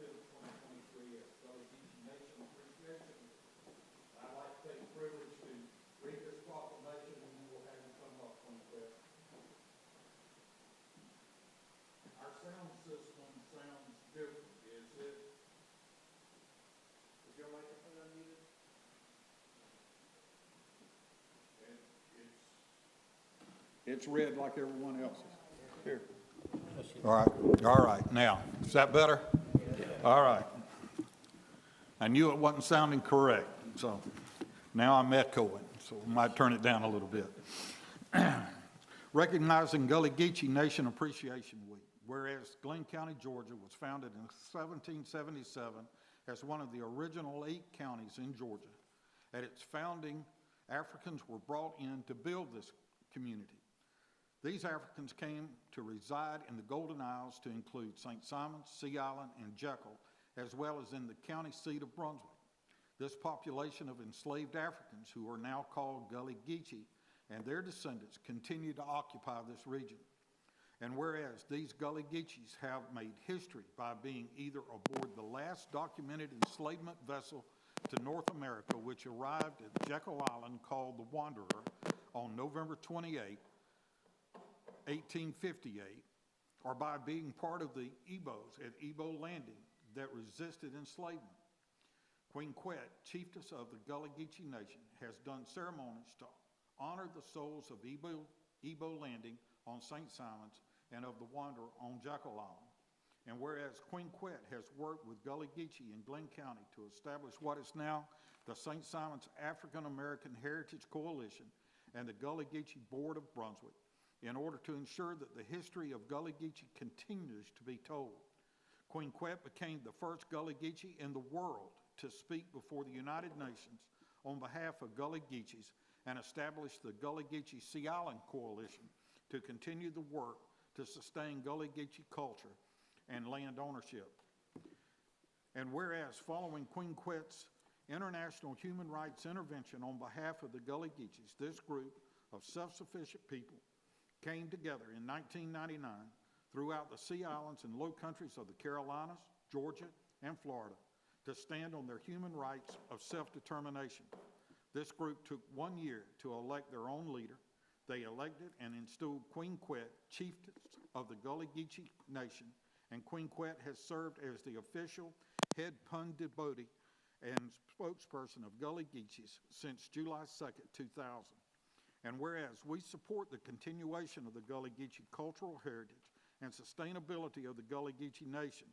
2023 as Gullah Geechee Nation Appreciation Week. I'd like to take the privilege to read this proclamation, and then we'll have you come up on the clip. Our sound system sounds different. Is it? Is your microphone unmuted? It's red like everyone else's. Here. All right. Now, is that better? All right. I knew it wasn't sounding correct, so now I'm echoing, so we might turn it down a little bit. Recognizing Gullah Geechee Nation Appreciation Week, whereas Glynn County, Georgia was founded in 1777 as one of the original 8 counties in Georgia. At its founding, Africans were brought in to build this community. These Africans came to reside in the Golden Isles to include St. Simons, Sea Island, and Jekyll, as well as in the county seat of Brunswick. This population of enslaved Africans, who are now called Gullah Geechee, and their descendants continue to occupy this region. And whereas these Gullah Geechees have made history by being either aboard the last documented enslavement vessel to North America, which arrived at Jekyll Island called the Wanderer on November 28, 1858, or by being part of the Ebos at Ebo Landing that resisted enslavement. Queen Quet, chiefess of the Gullah Geechee Nation, has done ceremonies to honor the souls of Ebo Landing on St. Simons and of the Wanderer on Jekyll Island. And whereas Queen Quet has worked with Gullah Geechee in Glynn County to establish what is now the St. Simons African American Heritage Coalition and the Gullah Geechee Board of Brunswick, in order to ensure that the history of Gullah Geechee continues to be told. Queen Quet became the first Gullah Geechee in the world to speak before the United Nations on behalf of Gullah Geechees and established the Gullah Geechee Sea Island Coalition to continue the work to sustain Gullah Geechee culture and land ownership. And whereas following Queen Quet's international human rights intervention on behalf of the Gullah Geechees, this group of self-sufficient people came together in 1999 throughout the Sea Islands and Low Countries of the Carolinas, Georgia, and Florida to stand on their human rights of self-determination. This group took 1 year to elect their own leader. They elected and installed Queen Quet, chiefess of the Gullah Geechee Nation, and Queen Quet has served as the official head pundibodi and spokesperson of Gullah Geechees since July 2nd, 2000. And whereas we support the continuation of the Gullah Geechee cultural heritage and sustainability of the Gullah Geechee Nation,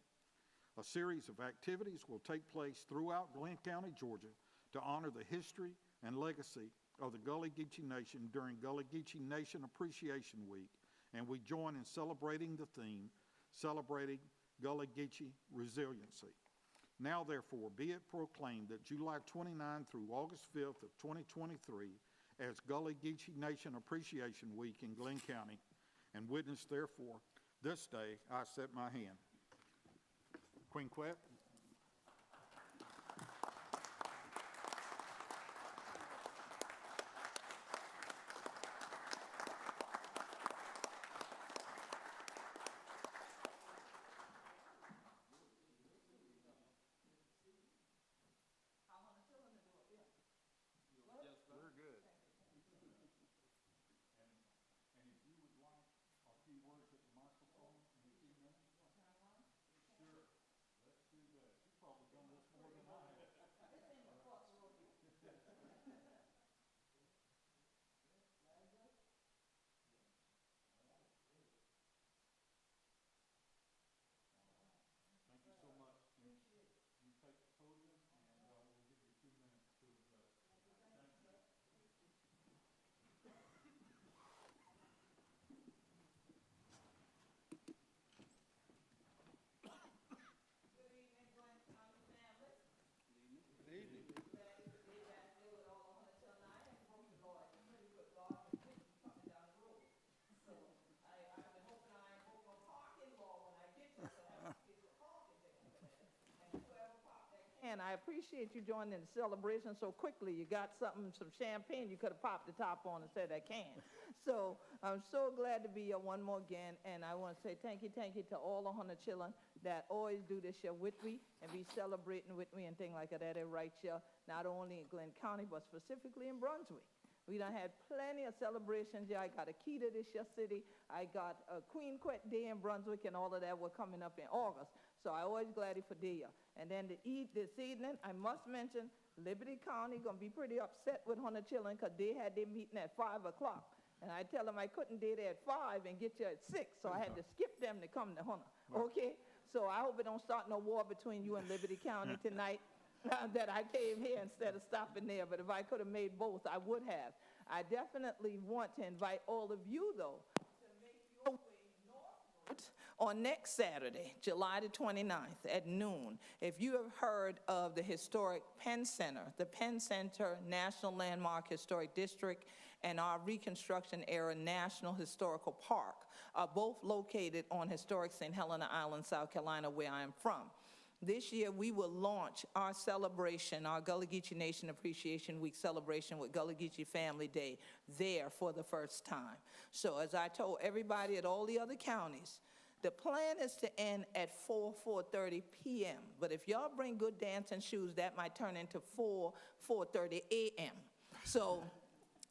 a series of activities will take place throughout Glynn County, Georgia, to honor the history and legacy of the Gullah Geechee Nation during Gullah Geechee Nation Appreciation Week, and we join in celebrating the theme, Celebrating Gullah Geechee Resiliency. Now, therefore, be it proclaimed that July 29 through August 5th of 2023 as Gullah Geechee Nation Appreciation Week in Glynn County, and witness, therefore, this day I set my hand. Queen Quet. We're good. And if you would like a few words at the microphone in a few minutes? Sure. Let's do I appreciate you joining the celebration so quickly. You got something, some champagne, you could have popped the top on and said, I can. So I'm so glad to be here one more again, and I want to say thank you to all the 100 children that always do this year with me and be celebrating with me and things like that. They're right here, not only in Glynn County, but specifically in Brunswick. We done had plenty of celebrations. Yeah, I got a key to this year city. I got a Queen Quet Day in Brunswick, and all of that were coming up in August. So I always glad for there. And then to eat this evening, I must mention Liberty County gonna be pretty upset with 100 children because they had their meeting at 5 o'clock. And I tell them I couldn't be there at 5 and get you at 6, so I had to skip them to come to 100. Okay? So I hope it don't start no war between you and Liberty County tonight. That I came here instead of stopping there, but if I could have made both, I would have. I definitely want to invite all of you, though, to make your way northward on next Saturday, July the 29th at noon. If you have heard of the historic Penn Center, the Penn Center National Landmark Historic District and our Reconstruction Era National Historical Park are both located on historic St. Helena Island, South Carolina, where I am from. This year, we will launch our celebration, our Gullah Geechee Nation Appreciation Week celebration with Gullah Geechee Family Day there for the first time. So as I told everybody at all the other counties, the plan is to end at 4:30 p.m. But if y'all bring good dancing shoes, that might turn into 4:30 a.m. So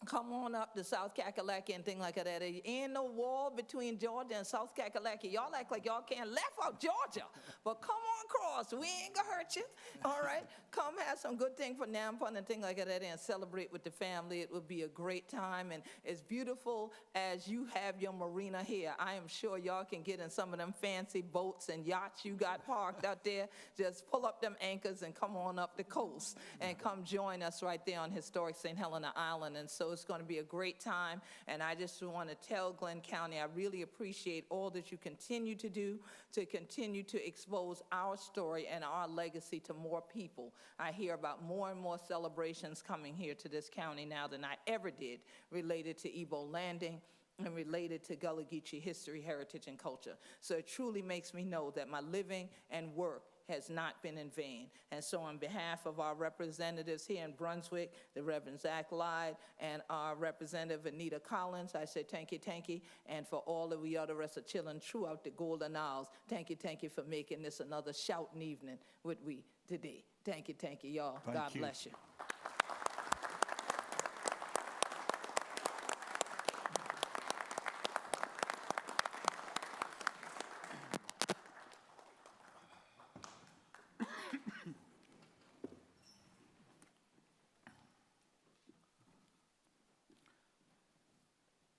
come on up to South Kakalaki and things like that. There ain't no wall between Georgia and South Kakalaki. Y'all act like y'all can't laugh out Georgia. But come on across. We ain't gonna hurt you. All right? Come have some good thing for Nampon and things like that and celebrate with the family. It would be a great time. And as beautiful as you have your marina here, I am sure y'all can get in some of them fancy boats and yachts you got parked out there. Just pull up them anchors and come on up the coast and come join us right there on historic St. Helena Island. And so it's going to be a great time, and I just want to tell Glynn County I really appreciate all that you continue to do to continue to expose our story and our legacy to more people. I hear about more and more celebrations coming here to this county now than I ever did related to Ebo Landing and related to Gullah Geechee history, heritage, and culture. So it truly makes me know that my living and work has not been in vain. And so on behalf of our representatives here in Brunswick, the Reverend Zach Lyde, and our representative Anita Collins, I say thank you, and for all of the other rest of children throughout the Golden Isles, thank you for making this another shouting evening with we today. Thank you, y'all. God bless you.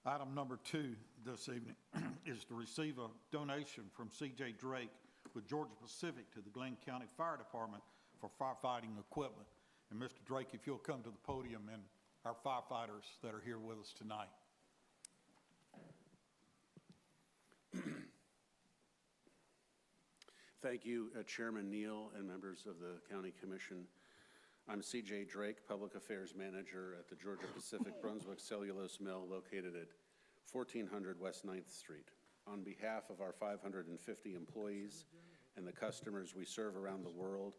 Item number 2 this evening is to receive a donation from C.J. Drake with Georgia Pacific to the Glynn County Fire Department for firefighting equipment. And Mr. Drake, if you'll come to the podium, and our firefighters that are here with us tonight. Thank you, Chairman Neal and members of the County Commission. I'm C.J. Drake, Public Affairs Manager at the Georgia Pacific Brunswick Cellulose Mill located at 1400 West 9th Street. On behalf of our 550 employees and the customers we serve around the world,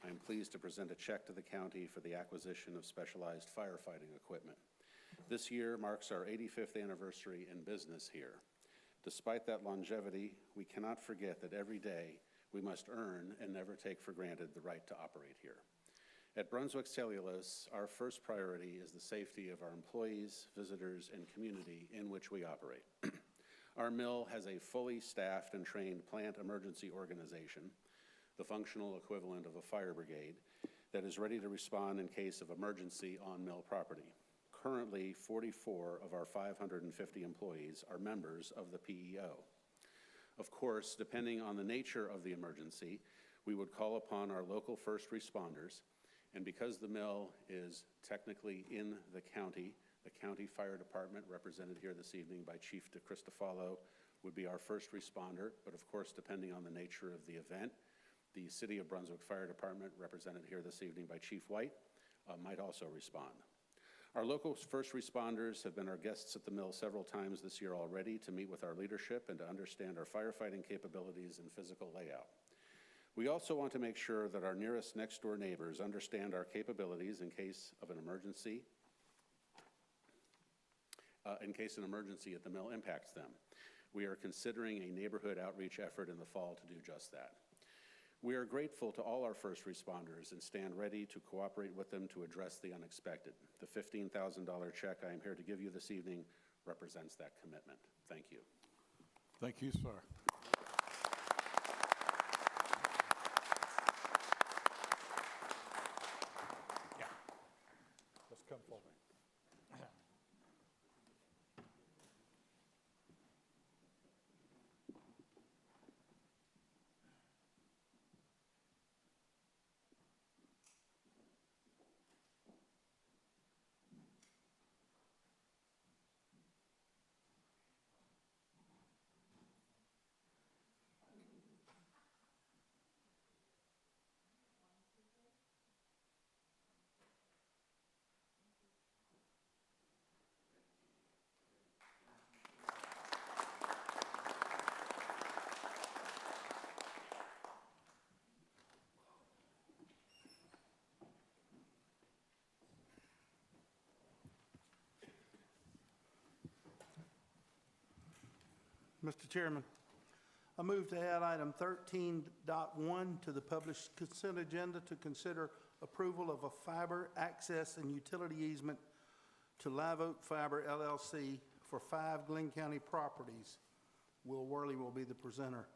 I am pleased to present a check to the county for the acquisition of specialized firefighting equipment. This year marks our 85th anniversary in business here. Despite that longevity, we cannot forget that every day we must earn and never take for granted the right to operate here. At Brunswick Cellulose, our first priority is the safety of our employees, visitors, and community in which we operate. Our mill has a fully staffed and trained plant emergency organization, the functional equivalent of a fire brigade, that is ready to respond in case of emergency on mill property. Currently, 44 of our 550 employees are members of the PEO. Of course, depending on the nature of the emergency, we would call upon our local first responders. And because the mill is technically in the county fire department, represented here this evening by Chief DeCristofalo, would be our first responder. But of course, depending on the nature of the event, the City of Brunswick Fire Department, represented here this evening by Chief White, might also respond. Our local first responders have been our guests at the mill several times this year already to meet with our leadership and to understand our firefighting capabilities and physical layout. We also want to make sure that our nearest next-door neighbors understand our capabilities in case of an emergency, an emergency at the mill impacts them. We are considering a neighborhood outreach effort in the fall to do just that. We are grateful to all our first responders and stand ready to cooperate with them to address the unexpected. The $15,000 check I am here to give you this evening represents that commitment. Thank you. Thank you, sir. Yeah. Let's come forward. Mr. Chairman, I move to add item 13.1 to the published consent agenda to consider approval of a fiber access and utility easement to Live Oak Fiber LLC for 5 Glynn County properties. Will Worley will be the presenter.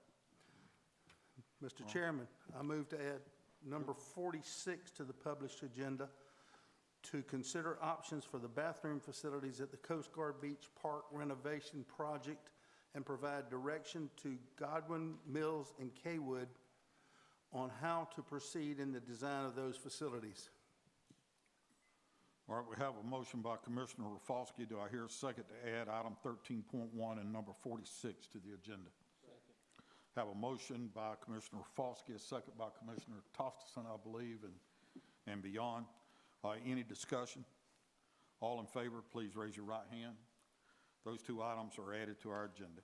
Mr. Chairman, I move to add number 46 to the published agenda to consider options for the bathroom facilities at the Coast Guard Beach Park renovation project and provide direction to Godwin, Mills, and Kaywood on how to proceed in the design of those facilities. All right, we have a motion by Commissioner Rafalski. Do I hear a second to add item 13.1 and number 46 to the agenda? Second. Have a motion by Commissioner Rafalski, a second by Commissioner Tofteson, I believe, and beyond. Any discussion? All in favor, please raise your right hand. Those two items are added to our agenda.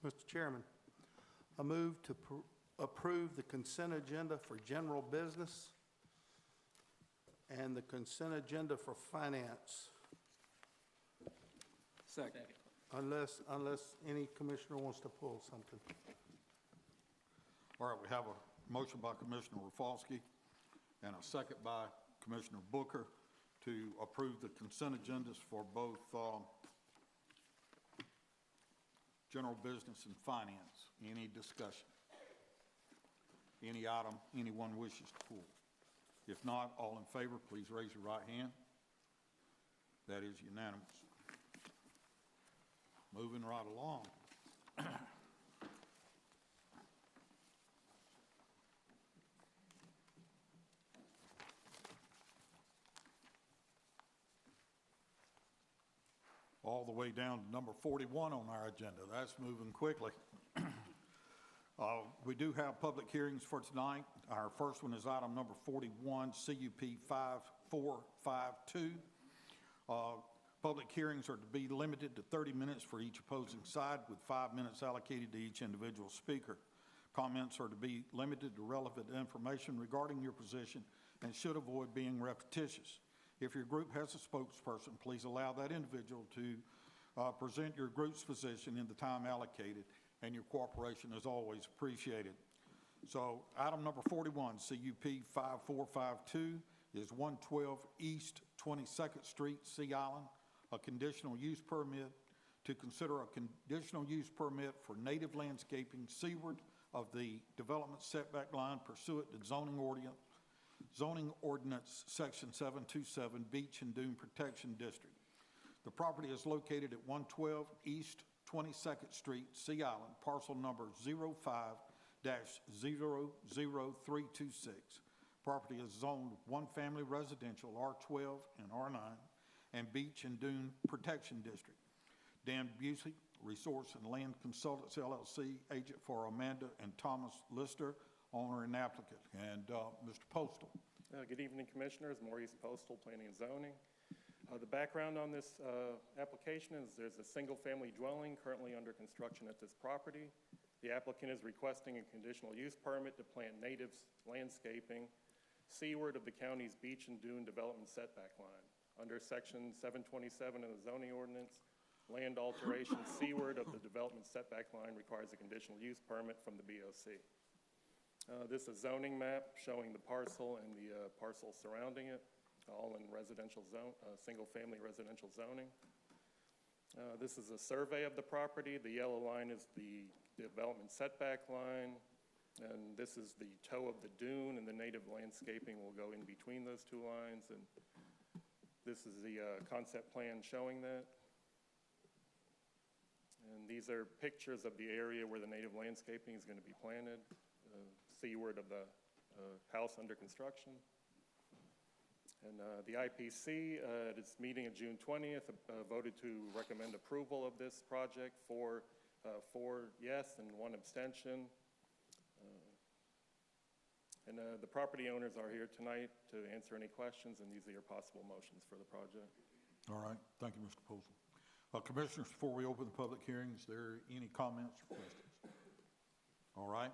Mr. Chairman, I move to approve the consent agenda for general business and the consent agenda for finance. Second. Unless any commissioner wants to pull something. All right, we have a motion by Commissioner Rafalski and a second by Commissioner Booker to approve the consent agendas for both general business and finance. Any discussion? Any item anyone wishes to pull? If not, all in favor, please raise your right hand. That is unanimous. Moving right along. All the way down to number 41 on our agenda. That's moving quickly. We do have public hearings for tonight. Our first one is item number 41, CUP 5452. Public hearings are to be limited to 30 minutes for each opposing side, with 5 minutes allocated to each individual speaker. Comments are to be limited to relevant information regarding your position and should avoid being repetitious. If your group has a spokesperson, please allow that individual to present your group's position in the time allocated, and your cooperation is always appreciated. So item number 41, CUP 5452, is 112 East 22nd Street, Sea Island, a conditional use permit to consider a conditional use permit for native landscaping seaward of the development setback line pursuant to zoning ordinance section 727, Beach and Dune Protection District. The property is located at 112 East 22nd Street, Sea Island, parcel number 05-00326. Property is zoned one family residential, R12 and R9, and Beach and Dune Protection District. Dan Busey, Resource and Land Consultants LLC, agent for Amanda and Thomas Lister, owner and applicant. And Mr. Postal. Good evening, Commissioners. Maurice Postal, Planning and Zoning. The background on this application is there's a single-family dwelling currently under construction at this property. The applicant is requesting a conditional use permit to plant native landscaping seaward of the county's beach and dune development setback line. Under Section 727 of the zoning ordinance, land alteration seaward of the development setback line requires a conditional use permit from the BOC. This is a zoning map showing the parcel and the parcel surrounding it, all in residential zone, single-family residential zoning. This is a survey of the property. The yellow line is the development setback line, and this is the toe of the dune, and the native landscaping will go in between those two lines, and this is the concept plan showing that. And these are pictures of the area where the native landscaping is going to be planted, seaward of the house under construction. And the IPC, at its meeting of June 20th, voted to recommend approval of this project for 4 yes and 1 abstention. And the property owners are here tonight to answer any questions, and these are your possible motions for the project. All right, thank you, Mr. Poulsen. Commissioners, before we open the public hearings, there any comments or questions? All right.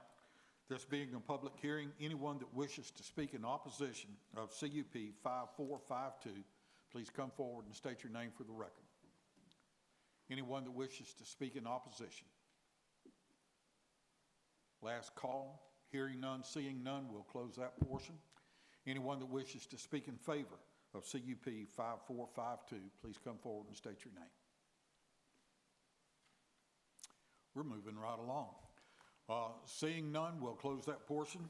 This being a public hearing, anyone that wishes to speak in opposition of CUP 5452, please come forward and state your name for the record. Anyone that wishes to speak in opposition? Last call. Hearing none, seeing none, we'll close that portion. Anyone that wishes to speak in favor of CUP 5452, please come forward and state your name. We're moving right along. Seeing none, we'll close that portion.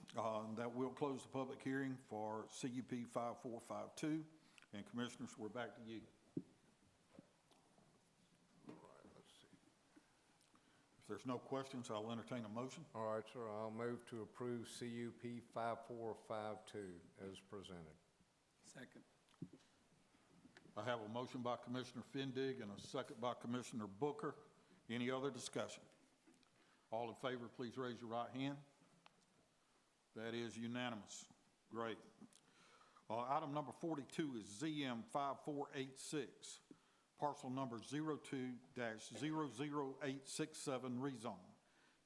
That will close the public hearing for CUP 5452. And Commissioners, we're back to you. All right, let's see. If there's no questions, I'll entertain a motion. All right, sir, I'll move to approve CUP 5452 as presented. Second. I have a motion by Commissioner Fendig and a second by Commissioner Booker. Any other discussion? All in favor, please raise your right hand. That is unanimous. Great. Item number 42 is ZM 5486, parcel number 02-00867 rezone.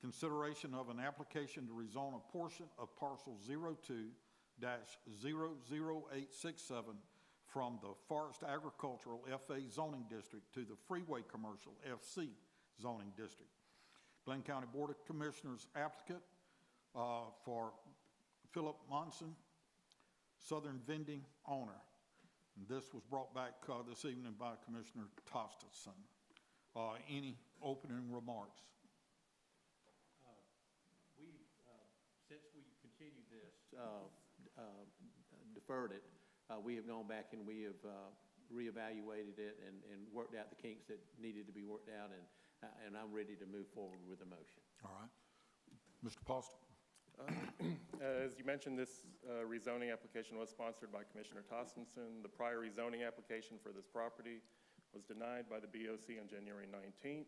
Consideration of an application to rezone a portion of parcel 02-00867 from the Forest Agricultural FA zoning district to the Freeway Commercial FC zoning district. Glynn County Board of Commissioners applicant for Philip Monson, Southern Vending owner. And this was brought back this evening by Commissioner Tostenson. Any opening remarks? Since we continued this, deferred it, we have gone back and we have reevaluated it and worked out the kinks that needed to be worked out, and I'm ready to move forward with the motion. All right. Mr. Postle. As you mentioned, this rezoning application was sponsored by Commissioner Tostenson. The prior rezoning application for this property was denied by the BOC on January 19th.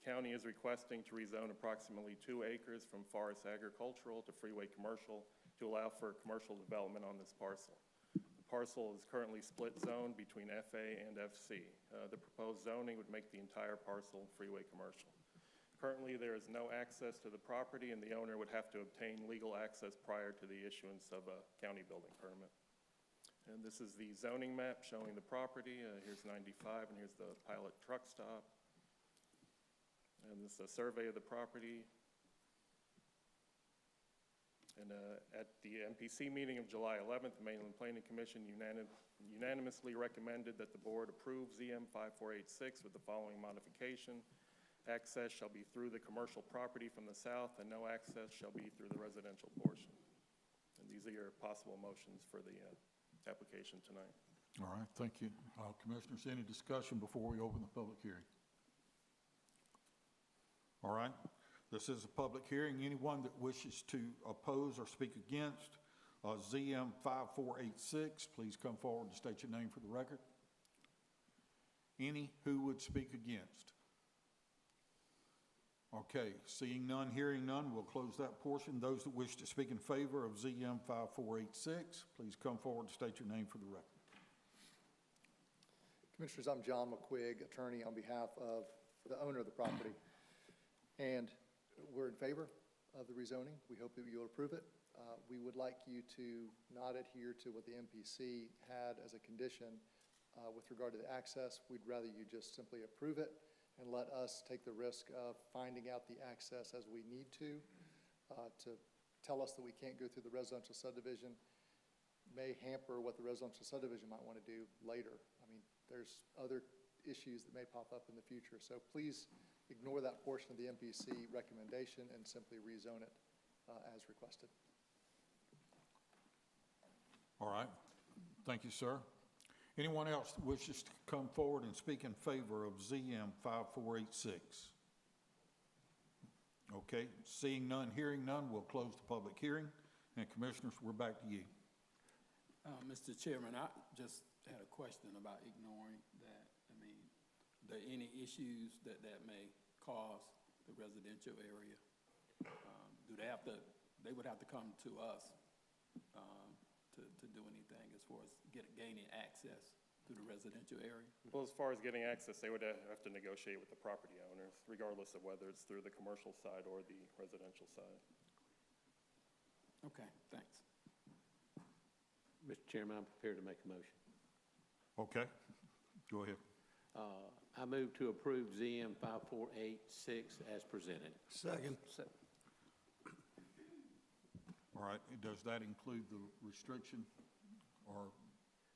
County is requesting to rezone approximately 2 acres from forest agricultural to freeway commercial to allow for commercial development on this parcel. The parcel is currently split zone between FA and FC. The proposed zoning would make the entire parcel freeway commercial. Currently, there is no access to the property, and the owner would have to obtain legal access prior to the issuance of a county building permit. And this is the zoning map showing the property. Here's 95, and here's the pilot truck stop. And this is a survey of the property. And at the MPC meeting of July 11th, the Mainland Planning Commission unanimously recommended that the board approve ZM 5486 with the following modification. Access shall be through the commercial property from the south, and no access shall be through the residential portion. And these are your possible motions for the application tonight. All right, thank you. Commissioners, any discussion before we open the public hearing? All right, this is a public hearing. Anyone that wishes to oppose or speak against ZM 5486, please come forward and state your name for the record. Any who would speak against? Okay, seeing none, hearing none, we'll close that portion. Those that wish to speak in favor of ZM 5486, please come forward and state your name for the record. Commissioners, I'm John McQuigg, attorney on behalf of the owner of the property. And we're in favor of the rezoning. We hope that you'll approve it. We would like you to not adhere to what the MPC had as a condition with regard to the access. We'd rather you just simply approve it and let us take the risk of finding out the access as we need to tell us that we can't go through the residential subdivision may hamper what the residential subdivision might want to do later. I mean, there's other issues that may pop up in the future. So please ignore that portion of the MPC recommendation and simply rezone it as requested. All right. Thank you, sir. Anyone else that wishes to come forward and speak in favor of ZM 5486? Okay, seeing none, hearing none, we'll close the public hearing. And Commissioners, we're back to you. Mr. Chairman, I just had a question about ignoring that. I mean, are there any issues that may cause the residential area? They would have to come to us to do anything as far as gaining access to the residential area? Well, as far as getting access, they would have to negotiate with the property owners, regardless of whether it's through the commercial side or the residential side. Okay, thanks. Mr. Chairman, I'm prepared to make a motion. Okay, go ahead. I move to approve ZM 5486 as presented. Second. All right, does that include the restriction or?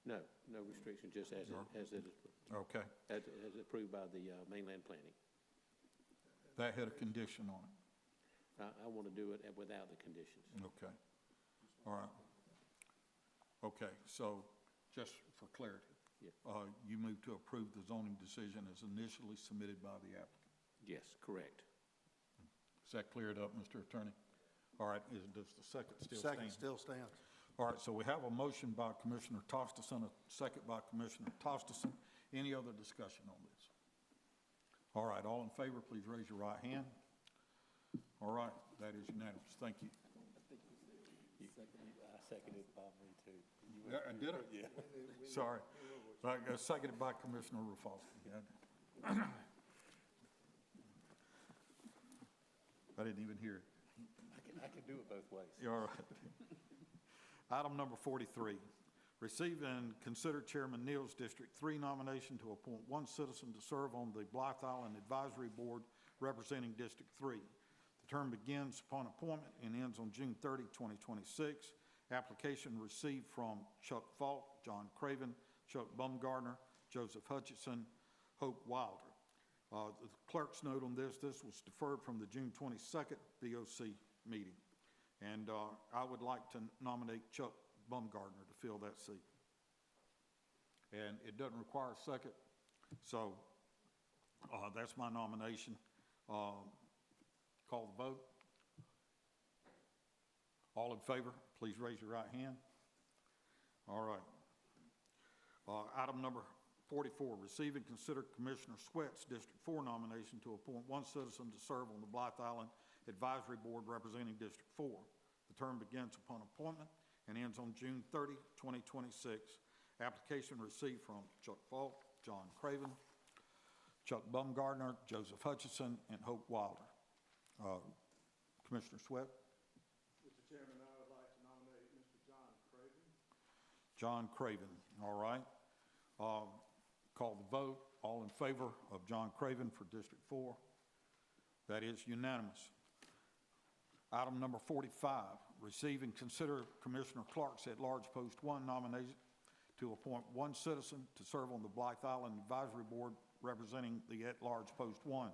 No restriction, just as it is, Okay, as approved by the mainland planning. that had a condition on it. I want to do it without the conditions. Okay, all right. Okay, so just for clarity, Yeah. You move to approve the zoning decision as initially submitted by the applicant. Yes, correct. Is that cleared up, Mr. Attorney? All right, does the second still stand? Second still stands. All right, so we have a motion by Commissioner Tostison, a second by Commissioner Tostison. Any other discussion on this? All right, all in favor, please raise your right hand. All right, that is unanimous. Thank you. I seconded by me too. Yeah, did I? Yeah. Sorry. Seconded by Commissioner Rafalski. Yeah. I didn't even hear it. I can do it both ways. You're all right. Item number 43, receive and consider Chairman Neal's District 3 nomination to appoint one citizen to serve on the Blythe Island Advisory Board representing District 3. The term begins upon appointment and ends on June 30, 2026. Application received from Chuck Falk, John Craven, Chuck Bumgardner, Joseph Hutchinson, Hope Wilder. The clerk's note on this was deferred from the June 22nd BOC meeting. And I would like to nominate Chuck Bumgardner to fill that seat. And it doesn't require a second, so that's my nomination. Call the vote. All in favor, please raise your right hand. All right. Item number 44, receive and consider Commissioner Sweat's District 4 nomination to appoint one citizen to serve on the Blythe Island Advisory Board representing District 4. The term begins upon appointment and ends on June 30, 2026. Application received from Chuck Falk, John Craven, Chuck Bumgardner, Joseph Hutchinson, and Hope Wilder. Commissioner Sweat? Mr. Chairman, I would like to nominate Mr. John Craven. John Craven, all right. Call the vote. All in favor of John Craven for District 4? That is unanimous. Item number 45, receive and consider Commissioner Clark's at-large Post 1 nomination to appoint one citizen to serve on the Blythe Island Advisory Board representing the at-large Post 1.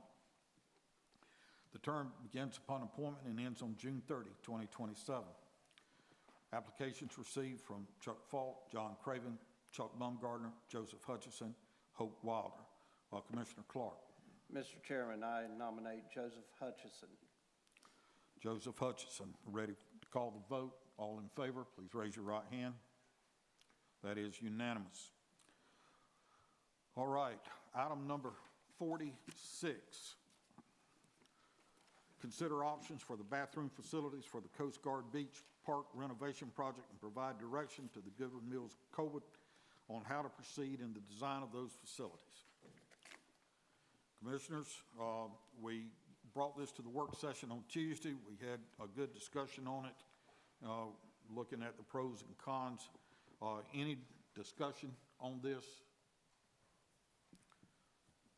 The term begins upon appointment and ends on June 30, 2027. Applications received from Chuck Falk, John Craven, Chuck Bumgardner, Joseph Hutchinson, Hope Wilder. Commissioner Clark. Mr. Chairman, I nominate Joseph Hutchison. Joseph Hutchinson, ready to call the vote. All in favor, please raise your right hand. That is unanimous. All right, item number 46. Consider options for the bathroom facilities for the Coast Guard Beach Park renovation project and provide direction to the Goodwin Mills Colwood on how to proceed in the design of those facilities. Commissioners, we brought this to the work session on Tuesday. We had a good discussion on it, looking at the pros and cons. Any discussion on this?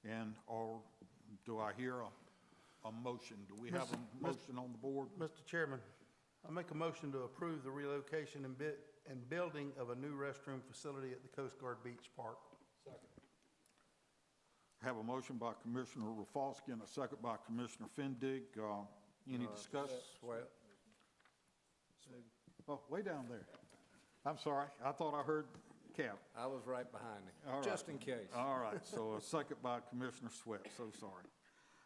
And, or do I hear a motion? Do we have a motion on the board? Mr. Chairman, I make a motion to approve the relocation and building of a new restroom facility at the Coast Guard Beach Park. Have a motion by Commissioner Rafalski and a second by Commissioner Fendig. Any discussion? Sweat. Oh, way down there. I'm sorry. I thought I heard Cap. I was right behind him, All right. just in case. All right, so a second by Commissioner Sweat, so sorry.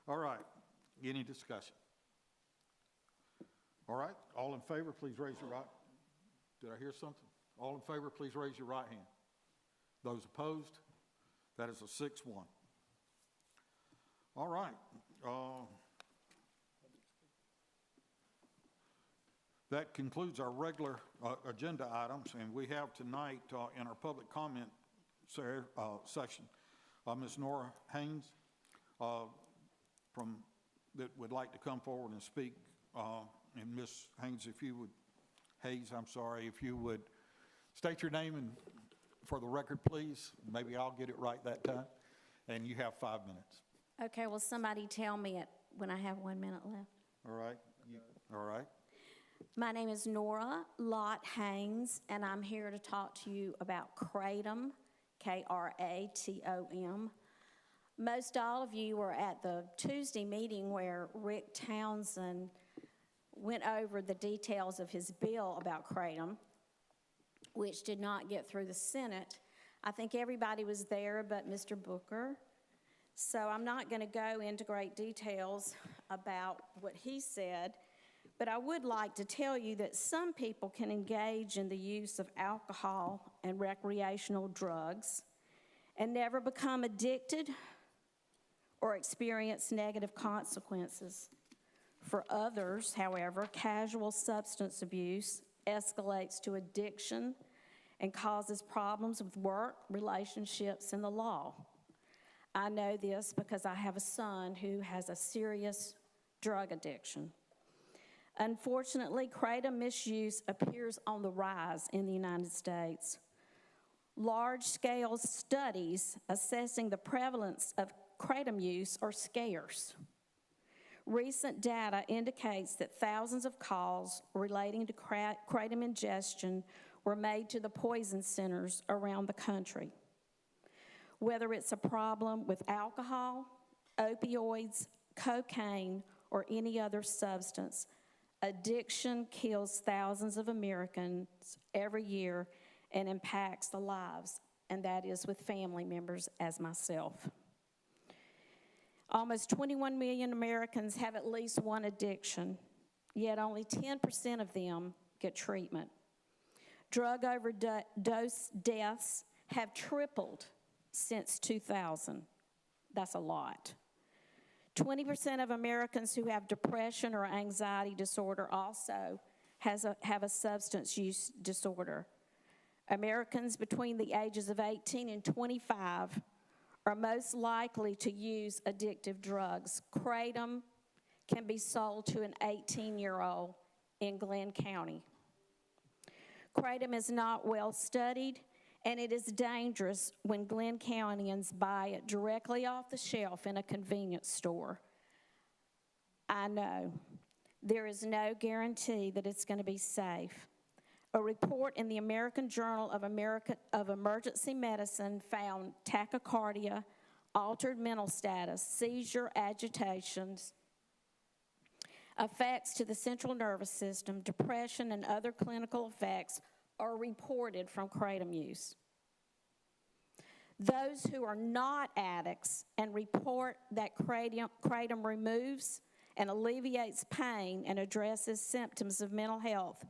All right, any discussion? All right, all in favor, please raise your right. Did I hear something? All in favor, please raise your right hand. Those opposed? That is a 6-1. All right. That concludes our regular agenda items, and we have tonight in our public comment section, Ms. Nora Haynes that would like to come forward and speak. And Ms. Haynes, if you would, if you would state your name and for the record, please. Maybe I'll get it right that time. And you have 5 minutes. Okay, well, somebody tell me it when I have 1 minute left. All right. All right. My name is Nora Lott Haynes, and I'm here to talk to you about Kratom, Kratom. Most all of you were at the Tuesday meeting where Rick Townsend went over the details of his bill about Kratom, which did not get through the Senate. I think everybody was there but Mr. Booker. So I'm not going to go into great details about what he said, but I would like to tell you that some people can engage in the use of alcohol and recreational drugs and never become addicted or experience negative consequences. For others, however, casual substance abuse escalates to addiction and causes problems with work, relationships, and the law. I know this because I have a son who has a serious drug addiction. Unfortunately, Kratom misuse appears on the rise in the United States. Large-scale studies assessing the prevalence of Kratom use are scarce. Recent data indicates that thousands of calls relating to Kratom ingestion were made to the poison centers around the country. Whether it's a problem with alcohol, opioids, cocaine, or any other substance, addiction kills thousands of Americans every year and impacts the lives, and that is with family members as myself. Almost 21 million Americans have at least one addiction, yet only 10% of them get treatment. Drug overdose deaths have tripled since 2000. That's a lot. 20% of Americans who have depression or anxiety disorder also have a substance use disorder. Americans between the ages of 18 and 25 are most likely to use addictive drugs. Kratom can be sold to an 18-year-old in Glynn County. Kratom is not well studied, and it is dangerous when Glynn Countyans buy it directly off the shelf in a convenience store. I know there is no guarantee that it's going to be safe. A report in the American Journal of Emergency Medicine found tachycardia, altered mental status, seizure, agitations, effects to the central nervous system, depression, and other clinical effects are reported from Kratom use. Those who are not addicts and report that Kratom removes and alleviates pain and addresses symptoms of mental health,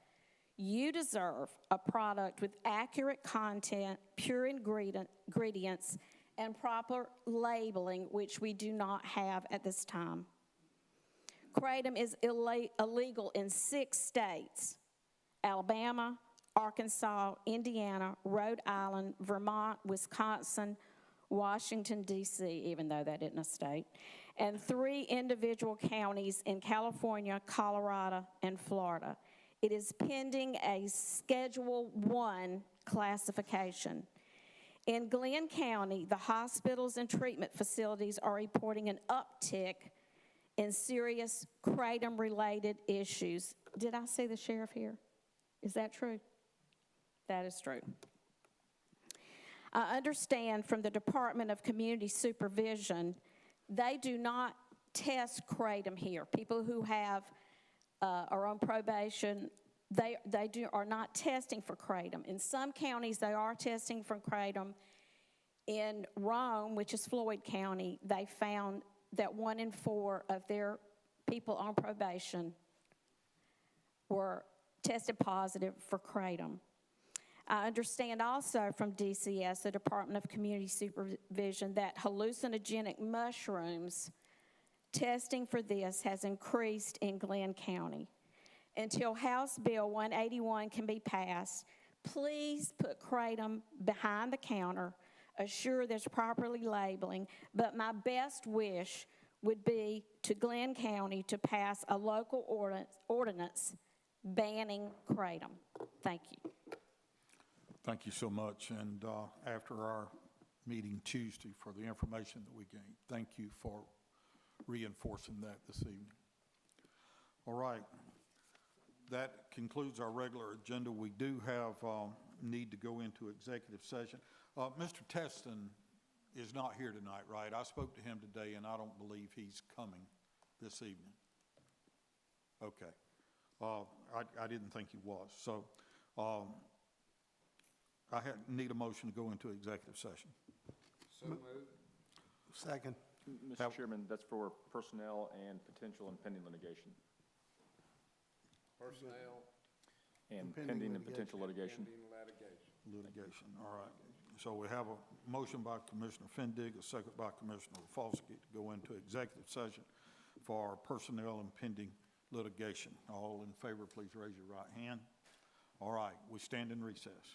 you deserve a product with accurate content, pure ingredients, and proper labeling, which we do not have at this time. Kratom is illegal in 6 states: Alabama, Arkansas, Indiana, Rhode Island, Vermont, Wisconsin, Washington, D.C., even though that isn't a state, and 3 individual counties in California, Colorado, and Florida. It is pending a Schedule 1 classification. In Glynn County, the hospitals and treatment facilities are reporting an uptick in serious kratom-related issues. Did I see the sheriff here? Is that true? That is true. I understand from the Department of Community Supervision, they do not test kratom here. People who have are on probation, they are not testing for kratom. In some counties, they are testing for kratom. In Rome, which is Floyd County, they found that 1 in 4 of their people on probation were tested positive for kratom. I understand also from DCS, the Department of Community Supervision, that hallucinogenic mushrooms, testing for this has increased in Glynn County. Until House Bill 181 can be passed, please put kratom behind the counter, assure there's properly labeling, but my best wish would be to Glynn County to pass a local ordinance banning kratom. Thank you. Thank you so much, and after our meeting Tuesday for the information that we gained, thank you for reinforcing that this evening. All right, that concludes our regular agenda. We do have need to go into executive session. Mr. Teston is not here tonight, right? I spoke to him today, and I don't believe he's coming this evening. Okay. I didn't think he was. So I need a motion to go into executive session. So moved. Second. Mr. Chairman, that's for personnel and potential and pending litigation. Personnel. And pending and potential litigation. Pending litigation. Litigation, all right. So we have a motion by Commissioner Fendig, a second by Commissioner Rafalski to go into executive session for personnel and pending litigation. All in favor, please raise your right hand. All right, we stand in recess.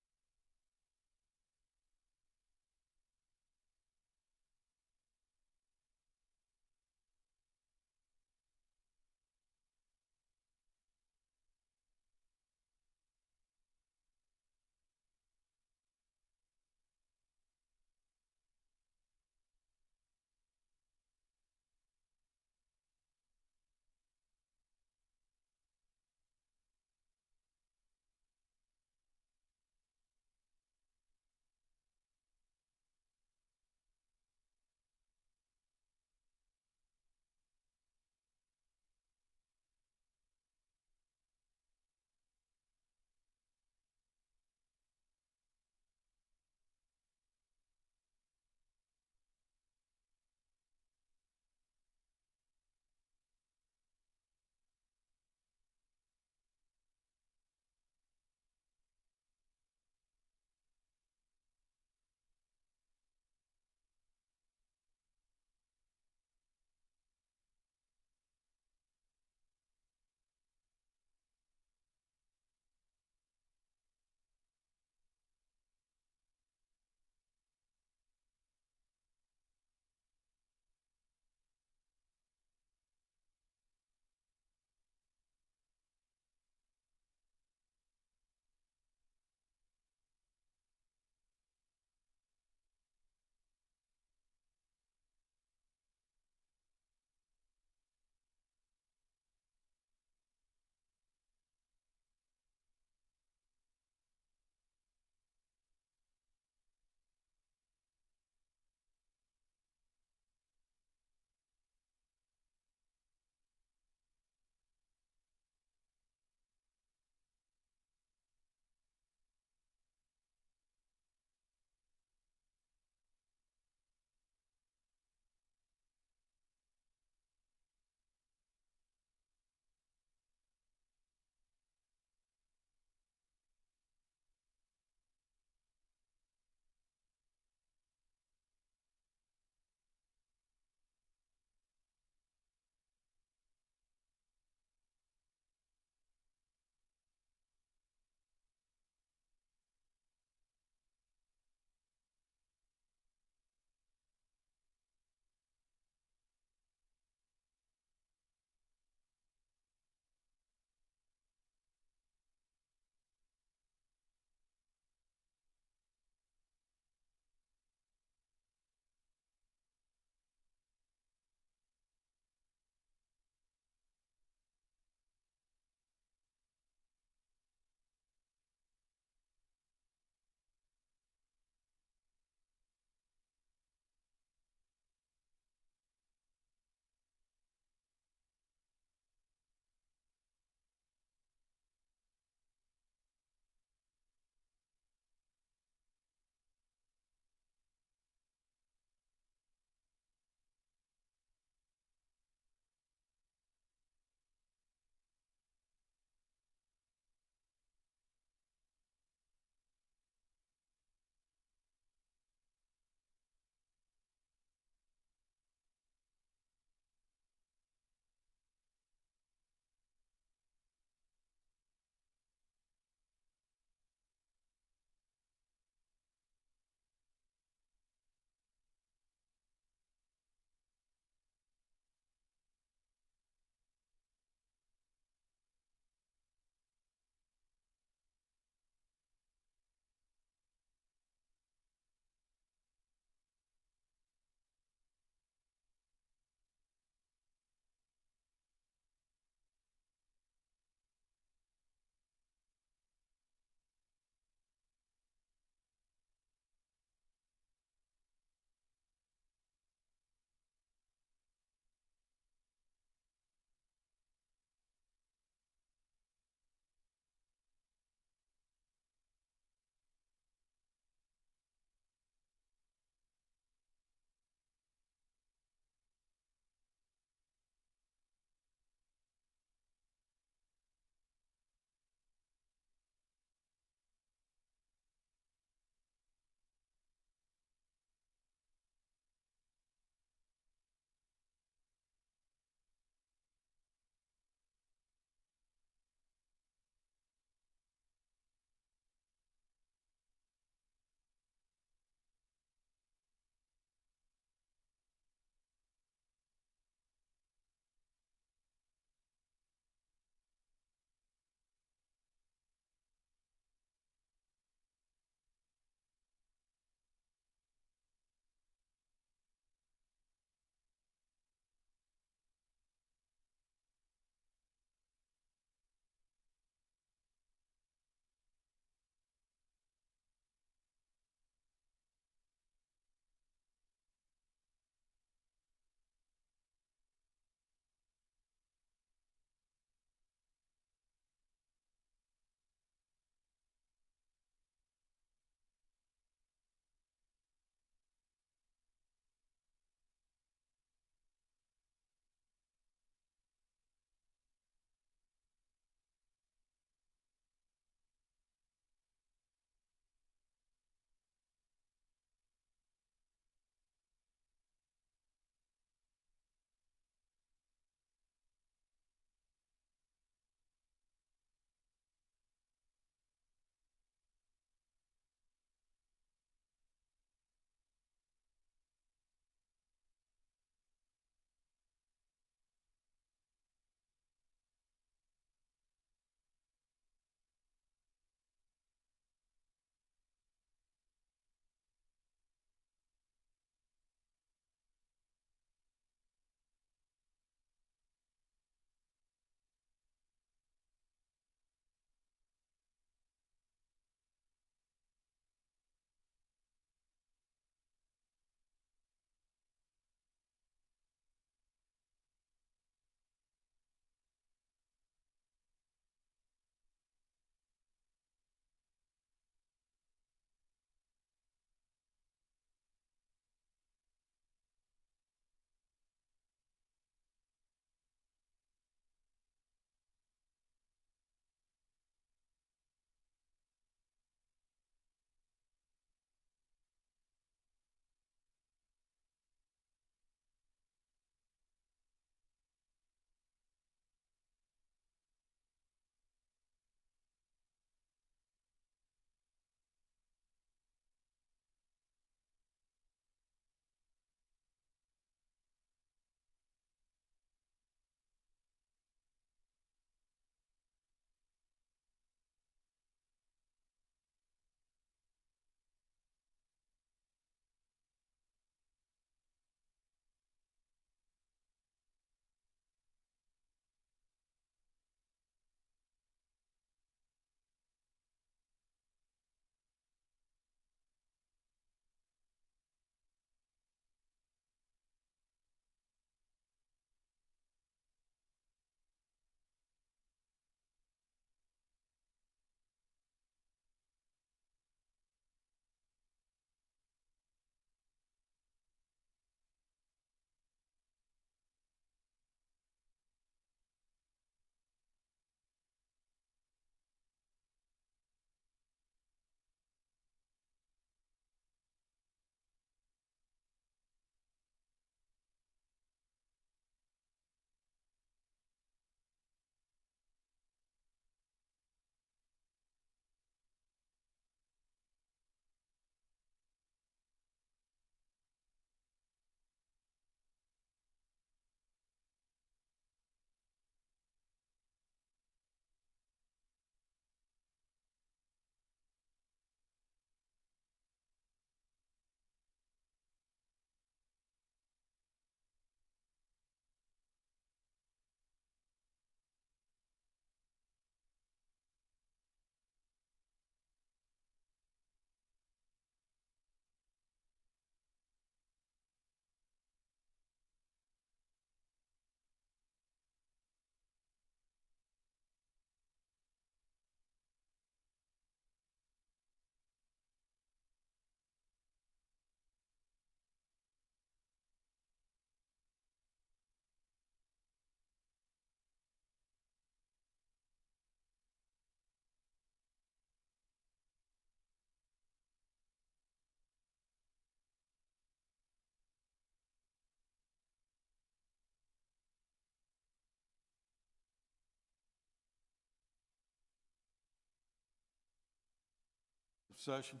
session.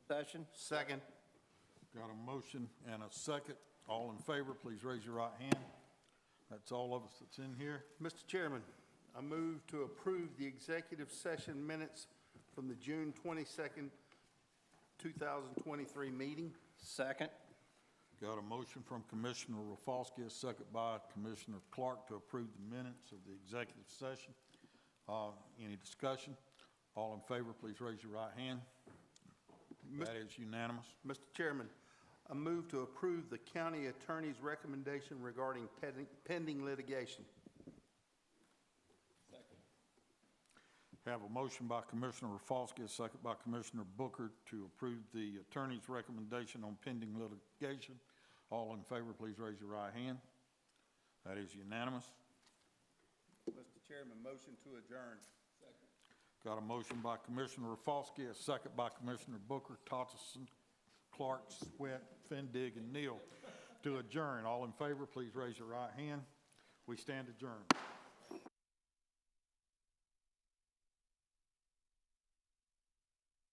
Session? Second. Got a motion and a second. All in favor, please raise your right hand. That's all of us that's in here. Mr. Chairman, I move to approve the executive session minutes from the June 22nd, 2023 meeting. Second? Got a motion from Commissioner Rafalski, a second by Commissioner Clark to approve the minutes of the executive session. Any discussion? All in favor, please raise your right hand. That is unanimous. Mr. Chairman, I move to approve the county attorney's recommendation regarding pending litigation. Have a motion by Commissioner Rafalski, a second by Commissioner Booker to approve the attorney's recommendation on pending litigation. All in favor, please raise your right hand. That is unanimous. Mr. Chairman, motion to adjourn. Got a motion by Commissioner Rafalski, a second by Commissioner Booker, Totteson, Clark, Sweat, Fendig, and Neal to adjourn. All in favor, please raise your right hand. We stand adjourned.